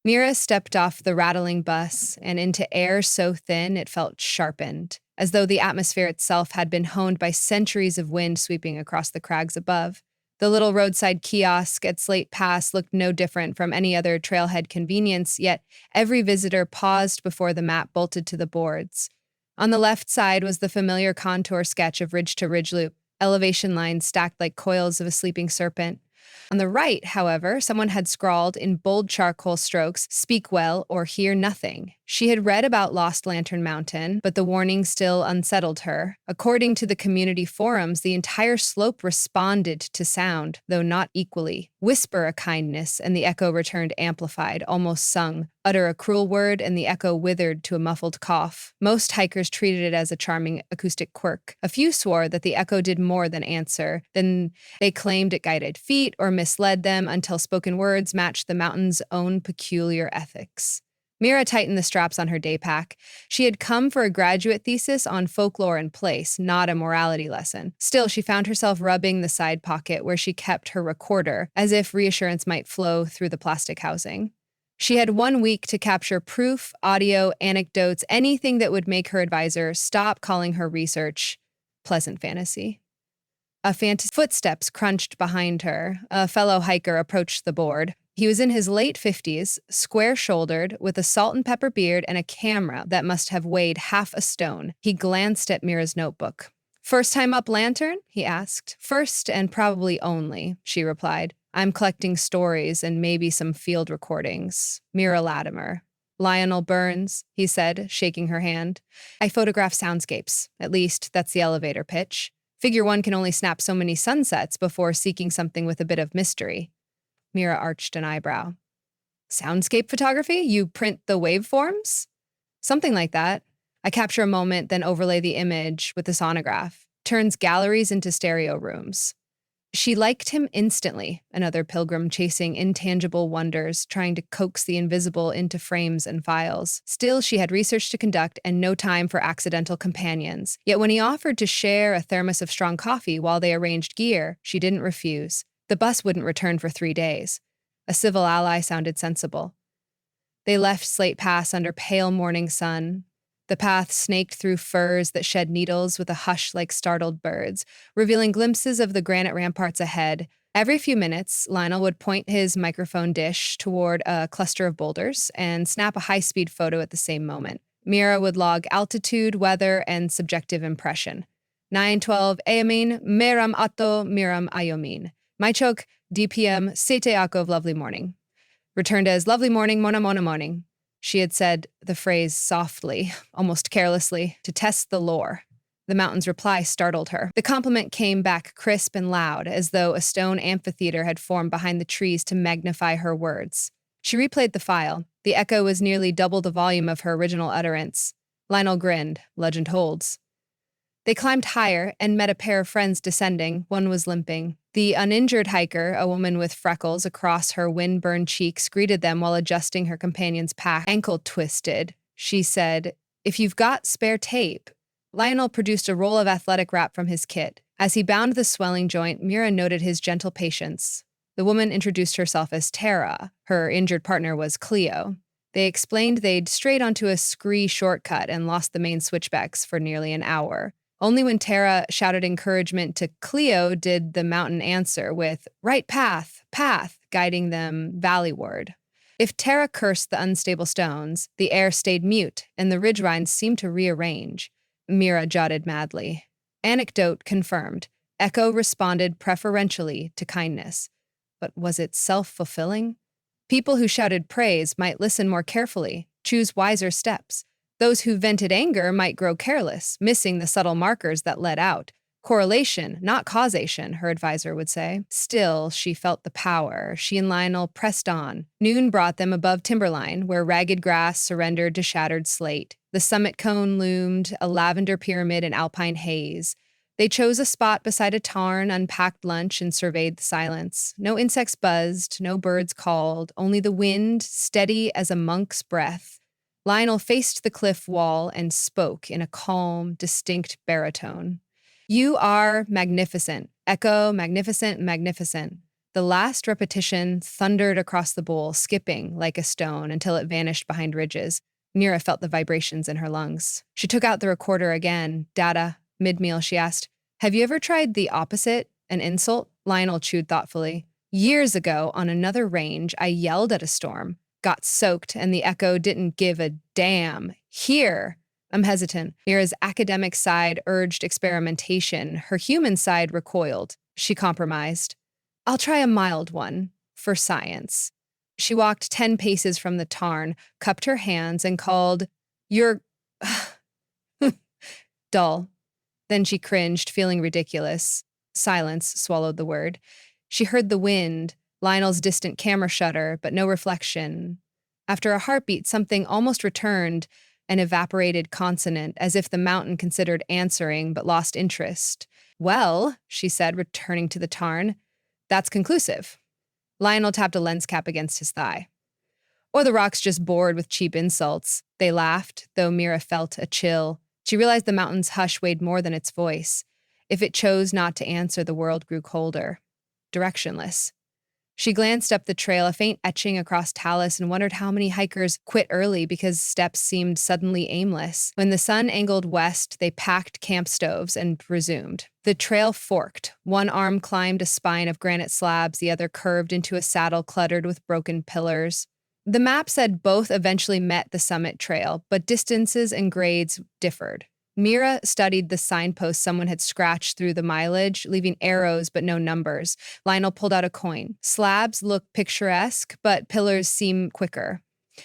Mira stepped off the rattling bus and into air so thin it felt sharpened, as though the atmosphere itself had been honed by centuries of wind sweeping across the crags above. The little roadside kiosk at Slate Pass looked no different from any other trailhead convenience, yet every visitor paused before the map bolted to the boards. On the left side was the familiar contour sketch of ridge to ridge loop, elevation lines stacked like coils of a sleeping serpent. On the right, however, someone had scrawled in bold charcoal strokes, "Speak well or hear nothing." She had read about Lost Lantern Mountain, but the warning still unsettled her. According to the community forums, the entire slope responded to sound, though not equally. Whisper a kindness, and the echo returned amplified, almost sung. Utter a cruel word, and the echo withered to a muffled cough. Most hikers treated it as a charming acoustic quirk. A few swore that the echo did more than answer. Then they claimed it guided feet or misled them until spoken words matched the mountain's own peculiar ethics. Mira tightened the straps on her day pack. She had come for a graduate thesis on folklore and place, not a morality lesson. Still, she found herself rubbing the side pocket where she kept her recorder, as if reassurance might flow through the plastic housing. She had 1 week to capture proof, audio, anecdotes, anything that would make her advisor stop calling her research pleasant fantasy. Footsteps crunched behind her. A fellow hiker approached the board. He was in his late 50s, square-shouldered, with a salt and pepper beard and a camera that must have weighed half a stone. He glanced at Mira's notebook. "First time up Lantern?" he asked. "First and probably only," she replied. "I'm collecting stories and maybe some field recordings." Mira Latimer. "Lionel Burns," he said, shaking her hand. "I photograph soundscapes. At least, that's the elevator pitch. Figure one can only snap so many sunsets before seeking something with a bit of mystery." Mira arched an eyebrow. "Soundscape photography? You print the waveforms?" "Something like that. I capture a moment, then overlay the image with the sonograph. Turns galleries into stereo rooms." She liked him instantly, another pilgrim chasing intangible wonders, trying to coax the invisible into frames and files. Still, she had research to conduct and no time for accidental companions. Yet when he offered to share a thermos of strong coffee while they arranged gear, she didn't refuse. The bus wouldn't return for 3 days. A civil ally sounded sensible. They left Slate Pass under pale morning sun. The path snaked through firs that shed needles with a hush like startled birds, revealing glimpses of the granite ramparts ahead. Every few minutes, Lionel would point his microphone dish toward a cluster of boulders and snap a high-speed photo at the same moment. Mira would log altitude, weather, and subjective impression. 9:12 Ayamin, Meram Atto, Miram Ayomin. Mychok, DPM, Sete Akov, lovely morning. Returned as lovely morning, mona mona morning. She had said the phrase softly, almost carelessly, to test the lore. The mountain's reply startled her. The compliment came back crisp and loud, as though a stone amphitheater had formed behind the trees to magnify her words. She replayed the file. The echo was nearly double the volume of her original utterance. Lionel grinned. Legend holds. They climbed higher and met a pair of friends descending. One was limping. The uninjured hiker, a woman with freckles across her wind-burned cheeks, greeted them while adjusting her companion's pack. "Ankle twisted," she said. "If you've got spare tape." Lionel produced a roll of athletic wrap from his kit. As he bound the swelling joint, Mira noted his gentle patience. The woman introduced herself as Tara. Her injured partner was Cleo. They explained they'd strayed onto a scree shortcut and lost the main switchbacks for nearly an hour. Only when Tara shouted encouragement to Cleo did the mountain answer with, "Right path, path," guiding them valleyward. If Tara cursed the unstable stones, the air stayed mute, and the ridgeline seemed to rearrange. Mira jotted madly. Anecdote confirmed. Echo responded preferentially to kindness. But was it self-fulfilling? People who shouted praise might listen more carefully, choose wiser steps. Those who vented anger might grow careless, missing the subtle markers that led out. Correlation, not causation, her advisor would say. Still, she felt the power. She and Lionel pressed on. Noon brought them above timberline, where ragged grass surrendered to shattered slate. The summit cone loomed, a lavender pyramid in alpine haze. They chose a spot beside a tarn, unpacked lunch, and surveyed the silence. No insects buzzed, no birds called, only the wind, steady as a monk's breath. Lionel faced the cliff wall and spoke in a calm, distinct baritone. "You are magnificent. Echo, magnificent, magnificent. The last repetition thundered across the bowl, skipping like a stone until it vanished behind ridges. Mira felt the vibrations in her lungs. She took out the recorder again. Data. Mid-meal, she asked, "Have you ever tried the opposite, an insult?" Lionel chewed thoughtfully. "Years ago, on another range, I yelled at a storm, got soaked, and the echo didn't give a damn. Here, I'm hesitant." Mira's academic side urged experimentation. Her human side recoiled. She compromised. "I'll try a mild one, for science." She walked 10 paces from the tarn, cupped her hands, and called, "You're dull." Then she cringed, feeling ridiculous. Silence swallowed the word. She heard the wind, Lionel's distant camera shutter, but no reflection. After a heartbeat, something almost returned, an evaporated consonant, as if the mountain considered answering but lost interest. "Well," she said, returning to the tarn, "that's conclusive." Lionel tapped a lens cap against his thigh. "Or the rock's just bored with cheap insults." They laughed, though Mira felt a chill. She realized the mountain's hush weighed more than its voice. If it chose not to answer, the world grew colder, directionless. She glanced up the trail, a faint etching across talus, and wondered how many hikers quit early because steps seemed suddenly aimless. When the sun angled west, they packed camp stoves and resumed. The trail forked. One arm climbed a spine of granite slabs, the other curved into a saddle cluttered with broken pillars. The map said both eventually met the summit trail, but distances and grades differed. Mira studied the signpost someone had scratched through the mileage, leaving arrows but no numbers. Lionel pulled out a coin. Slabs look picturesque, but pillars seem quicker.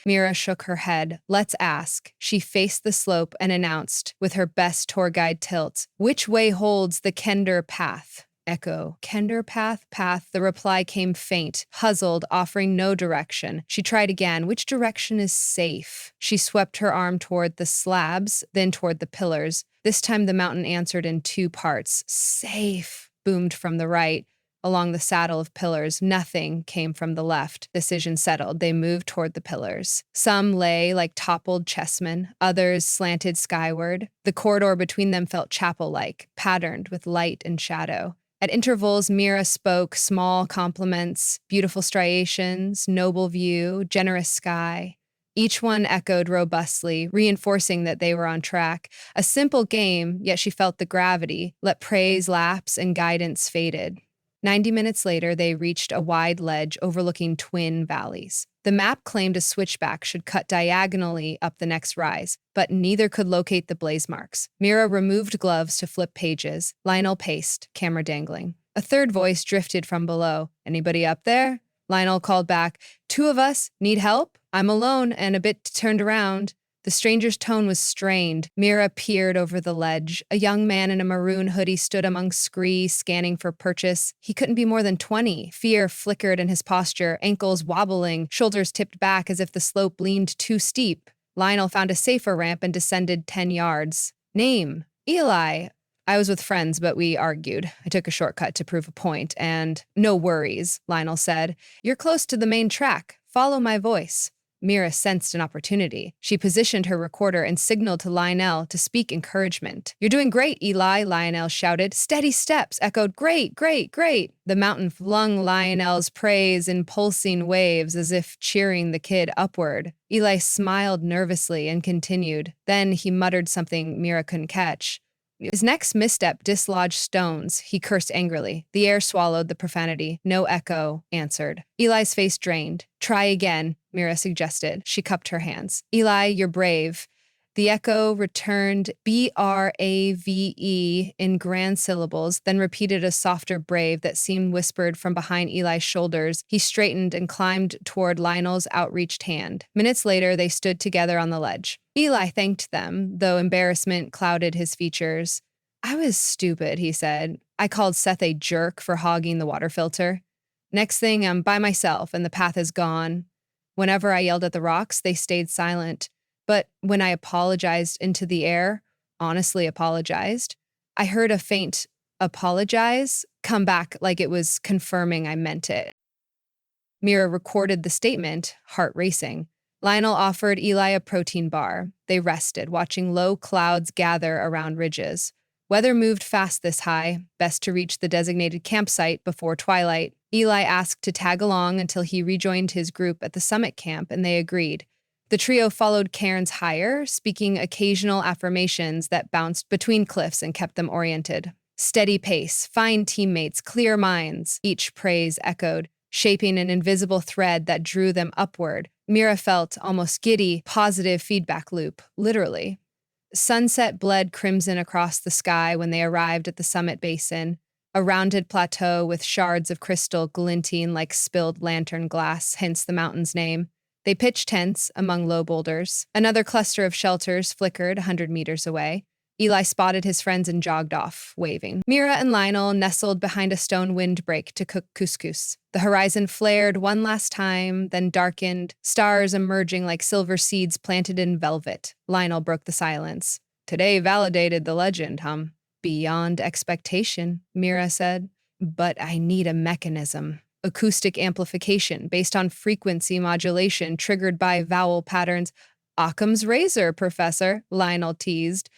Mira shook her head. "Let's ask." She faced the slope and announced, with her best tour guide tilt, "Which way holds the Kender path?" Echo. "Kender path, path." The reply came faint, puzzled, offering no direction. She tried again. "Which direction is safe?" She swept her arm toward the slabs, then toward the pillars. This time the mountain answered in two parts. "Safe," boomed from the right. Along the saddle of pillars, nothing came from the left. Decision settled. They moved toward the pillars. Some lay like toppled chessmen, others slanted skyward. The corridor between them felt chapel-like, patterned with light and shadow. At intervals, Mira spoke small compliments, beautiful striations, noble view, generous sky. Each one echoed robustly, reinforcing that they were on track. A simple game, yet she felt the gravity, let praise lapse and guidance faded. 90 minutes later, they reached a wide ledge overlooking twin valleys. The map claimed a switchback should cut diagonally up the next rise, but neither could locate the blaze marks. Mira removed gloves to flip pages. Lionel paced, camera dangling. A third voice drifted from below. "Anybody up there?" Lionel called back, "Two of us. Need help? I'm alone and a bit turned around." The stranger's tone was strained. Mira peered over the ledge. A young man in a maroon hoodie stood among scree, scanning for purchase. He couldn't be more than 20. Fear flickered in his posture, ankles wobbling, shoulders tipped back as if the slope leaned too steep. Lionel found a safer ramp and descended 10 yards. "Name?" "Eli." "I was with friends, but we argued. I took a shortcut to prove a point, and—" "No worries," Lionel said. "You're close to the main track. Follow my voice." Mira sensed an opportunity. She positioned her recorder and signaled to Lionel to speak encouragement. "You're doing great, Eli," Lionel shouted. "Steady steps," echoed. "Great, great, great." The mountain flung Lionel's praise in pulsing waves as if cheering the kid upward. Eli smiled nervously and continued. Then he muttered something Mira couldn't catch. His next misstep dislodged stones. He cursed angrily. The air swallowed the profanity. No echo answered. Eli's face drained. "Try again," Mira suggested. She cupped her hands. "Eli, you're brave." The echo returned brave in grand syllables, then repeated a softer brave that seemed whispered from behind Eli's shoulders. He straightened and climbed toward Lionel's outreached hand. Minutes later, they stood together on the ledge. Eli thanked them, though embarrassment clouded his features. "I was stupid," he said. "I called Seth a jerk for hogging the water filter. Next thing, I'm by myself and the path is gone. Whenever I yelled at the rocks, they stayed silent. But when I apologized into the air, honestly apologized, I heard a faint apologize come back like it was confirming I meant it." Mira recorded the statement, heart racing. Lionel offered Eli a protein bar. They rested, watching low clouds gather around ridges. Weather moved fast this high, best to reach the designated campsite before twilight. Eli asked to tag along until he rejoined his group at the summit camp, and they agreed. The trio followed cairns higher, speaking occasional affirmations that bounced between cliffs and kept them oriented. Steady pace, fine teammates, clear minds, each praise echoed, shaping an invisible thread that drew them upward. Mira felt almost giddy, positive feedback loop, literally. Sunset bled crimson across the sky when they arrived at the summit basin, a rounded plateau with shards of crystal glinting like spilled lantern glass, hence the mountain's name. They pitched tents among low boulders. Another cluster of shelters flickered 100 meters away. Eli spotted his friends and jogged off, waving. Mira and Lionel nestled behind a stone windbreak to cook couscous. The horizon flared one last time, then darkened, stars emerging like silver seeds planted in velvet. Lionel broke the silence. Today validated the legend, Beyond expectation, Mira said. But I need a mechanism. Acoustic amplification based on frequency modulation triggered by vowel patterns. Occam's razor, Professor, Lionel teased.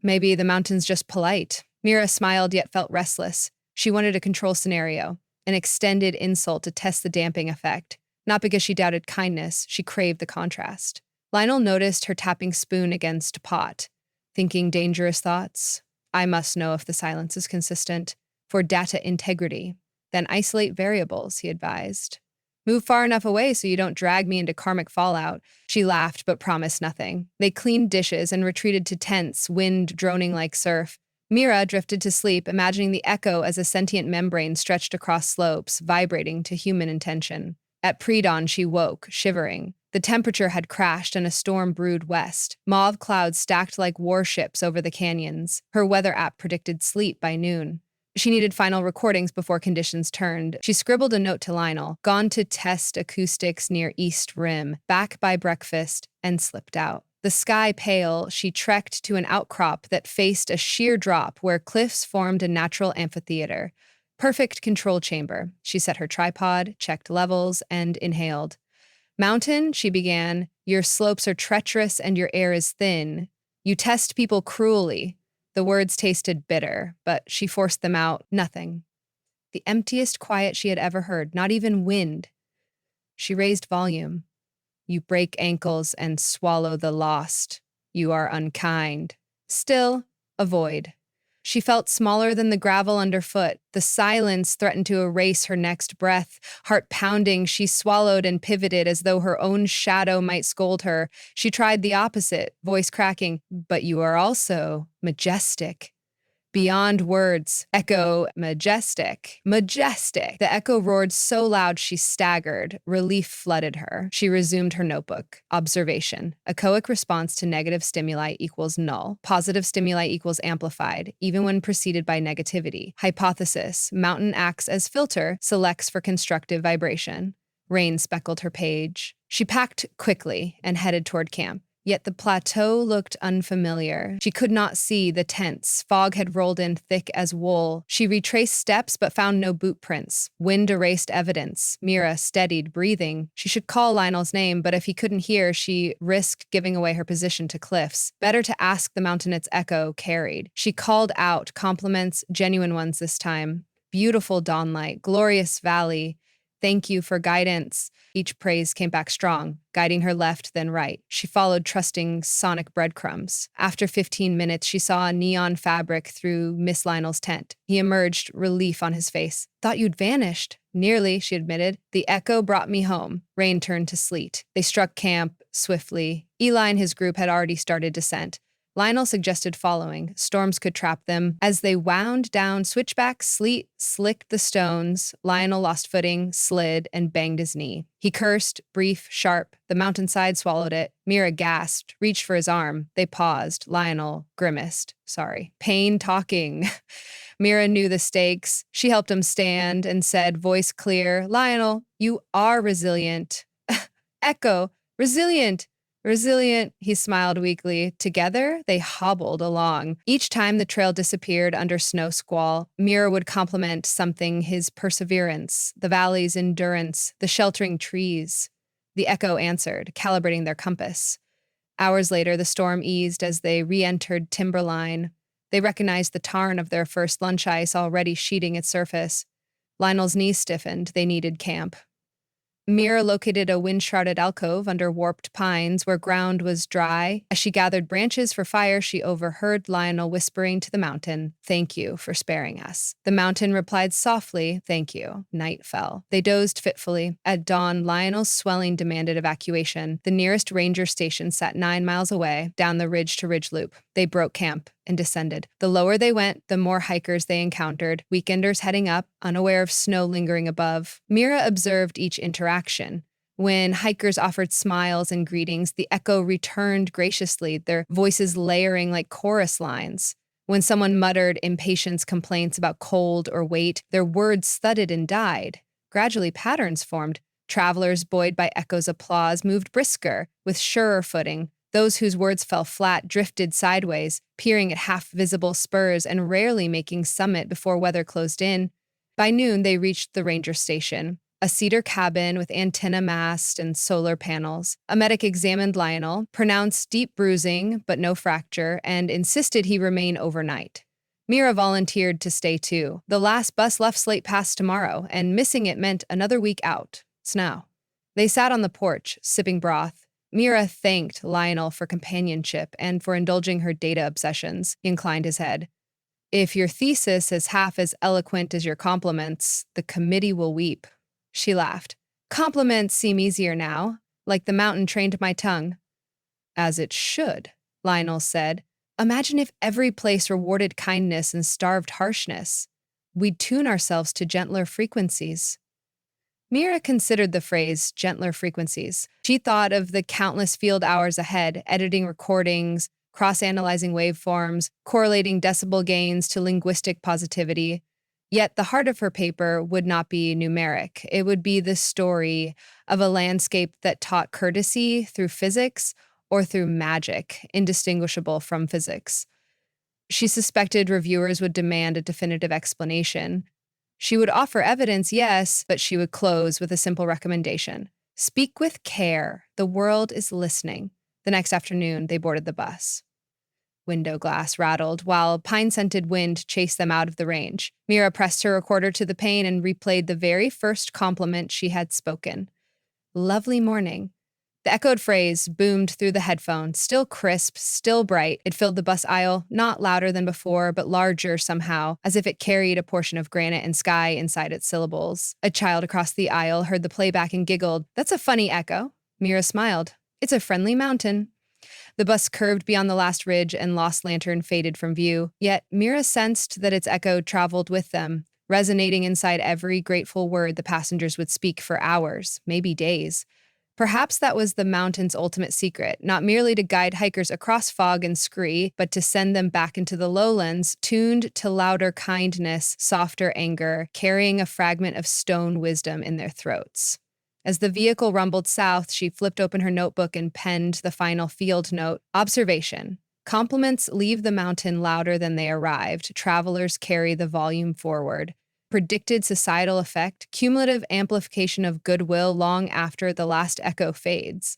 Maybe the mountain's just polite. Mira smiled yet felt restless. She wanted a control scenario, an extended insult to test the damping effect. Not because she doubted kindness, she craved the contrast. Lionel noticed her tapping spoon against pot, thinking dangerous thoughts. I must know if the silence is consistent. For data integrity. Then isolate variables, he advised. Move far enough away so you don't drag me into karmic fallout. She laughed but promised nothing. They cleaned dishes and retreated to tents, wind droning like surf. Mira drifted to sleep, imagining the echo as a sentient membrane stretched across slopes, vibrating to human intention. At pre-dawn, she woke, shivering. The temperature had crashed and a storm brewed west. Mauve clouds stacked like warships over the canyons. Her weather app predicted sleep by noon. She needed final recordings before conditions turned. She scribbled a note to Lionel, gone to test acoustics near East Rim, back by breakfast, and slipped out. The sky pale, she trekked to an outcrop that faced a sheer drop where cliffs formed a natural amphitheater. Perfect control chamber. She set her tripod, checked levels, and inhaled. Mountain, she began, your slopes are treacherous and your air is thin. You test people cruelly. The words tasted bitter, but she forced them out. Nothing. The emptiest quiet she had ever heard, not even wind. She raised volume. You break ankles and swallow the lost. You are unkind. Still, a void. She felt smaller than the gravel underfoot. The silence threatened to erase her next breath. Heart pounding, she swallowed and pivoted as though her own shadow might scold her. She tried the opposite, voice cracking. But you are also majestic. Beyond words, echo, majestic, majestic. The echo roared so loud she staggered. Relief flooded her. She resumed her notebook. Observation. Echoic response to negative stimuli equals null. Positive stimuli equals amplified, even when preceded by negativity. Hypothesis. Mountain acts as filter, selects for constructive vibration. Rain speckled her page. She packed quickly and headed toward camp. Yet the plateau looked unfamiliar. She could not see the tents. Fog had rolled in thick as wool. She retraced steps but found no boot prints. Wind erased evidence. Mira steadied, breathing. She should call Lionel's name, but if he couldn't hear, she risked giving away her position to cliffs. Better to ask the mountain its echo carried. She called out, compliments, genuine ones this time. Beautiful dawnlight, glorious valley. Thank you for guidance. Each praise came back strong, guiding her left, then right. She followed, trusting sonic breadcrumbs. After 15 minutes, she saw a neon fabric through Miss Lionel's tent. He emerged, relief on his face. Thought you'd vanished. Nearly, she admitted. The echo brought me home. Rain turned to sleet. They struck camp swiftly. Eli and his group had already started descent. Lionel suggested following. Storms could trap them. As they wound down switchback, sleet slicked the stones. Lionel lost footing, slid, and banged his knee. He cursed, brief, sharp. The mountainside swallowed it. Mira gasped, reached for his arm. They paused. Lionel grimaced. Sorry. Pain talking. Mira knew the stakes. She helped him stand and said, voice clear, Lionel, you are resilient. Echo, resilient. Resilient, he smiled weakly. Together, they hobbled along. Each time the trail disappeared under snow squall, Mira would compliment something, his perseverance, the valley's endurance, the sheltering trees. The echo answered, calibrating their compass. Hours later, the storm eased as they re-entered timberline. They recognized the tarn of their first lunch ice already sheeting its surface. Lionel's knees stiffened. They needed camp. Mira located a wind-shrouded alcove under warped pines where ground was dry. As she gathered branches for fire, she overheard Lionel whispering to the mountain, "Thank you for sparing us." The mountain replied softly, "Thank you." Night fell. They dozed fitfully. At dawn, Lionel's swelling demanded evacuation. The nearest ranger station sat 9 miles away, down the ridge-to-ridge loop. They broke camp and descended. The lower they went, the more hikers they encountered, weekenders heading up, unaware of snow lingering above. Mira observed each interaction. When hikers offered smiles and greetings, the echo returned graciously, their voices layering like chorus lines. When someone muttered impatience complaints about cold or weight, their words thudded and died. Gradually, patterns formed. Travelers, buoyed by echoes' applause, moved brisker, with surer footing. Those whose words fell flat drifted sideways, peering at half-visible spurs and rarely making summit before weather closed in. By noon, they reached the ranger station, a cedar cabin with antenna mast and solar panels. A medic examined Lionel, pronounced deep bruising but no fracture, and insisted he remain overnight. Mira volunteered to stay too. The last bus left Slate Pass tomorrow, and missing it meant another week out. Snow. They sat on the porch, sipping broth. Mira thanked Lionel for companionship and for indulging her data obsessions. He inclined his head. "If your thesis is half as eloquent as your compliments, the committee will weep." She laughed. "Compliments seem easier now, like the mountain trained my tongue." "As it should," Lionel said. "Imagine if every place rewarded kindness and starved harshness. We'd tune ourselves to gentler frequencies." Mira considered the phrase gentler frequencies. She thought of the countless field hours ahead, editing recordings, cross-analyzing waveforms, correlating decibel gains to linguistic positivity. Yet the heart of her paper would not be numeric. It would be the story of a landscape that taught courtesy through physics or through magic, indistinguishable from physics. She suspected reviewers would demand a definitive explanation. She would offer evidence, yes, but she would close with a simple recommendation. Speak with care. The world is listening. The next afternoon, they boarded the bus. Window glass rattled, while pine-scented wind chased them out of the range. Mira pressed her recorder to the pane and replayed the very first compliment she had spoken. "Lovely morning." The echoed phrase boomed through the headphone, still crisp, still bright. It filled the bus aisle, not louder than before, but larger somehow, as if it carried a portion of granite and sky inside its syllables. A child across the aisle heard the playback and giggled. "That's a funny echo." Mira smiled. "It's a friendly mountain." The bus curved beyond the last ridge and Lost Lantern faded from view. Yet Mira sensed that its echo traveled with them, resonating inside every grateful word the passengers would speak for hours, maybe days. Perhaps that was the mountain's ultimate secret, not merely to guide hikers across fog and scree, but to send them back into the lowlands, tuned to louder kindness, softer anger, carrying a fragment of stone wisdom in their throats. As the vehicle rumbled south, she flipped open her notebook and penned the final field note. Observation. Compliments leave the mountain louder than they arrived. Travelers carry the volume forward. Predicted societal effect, cumulative amplification of goodwill long after the last echo fades.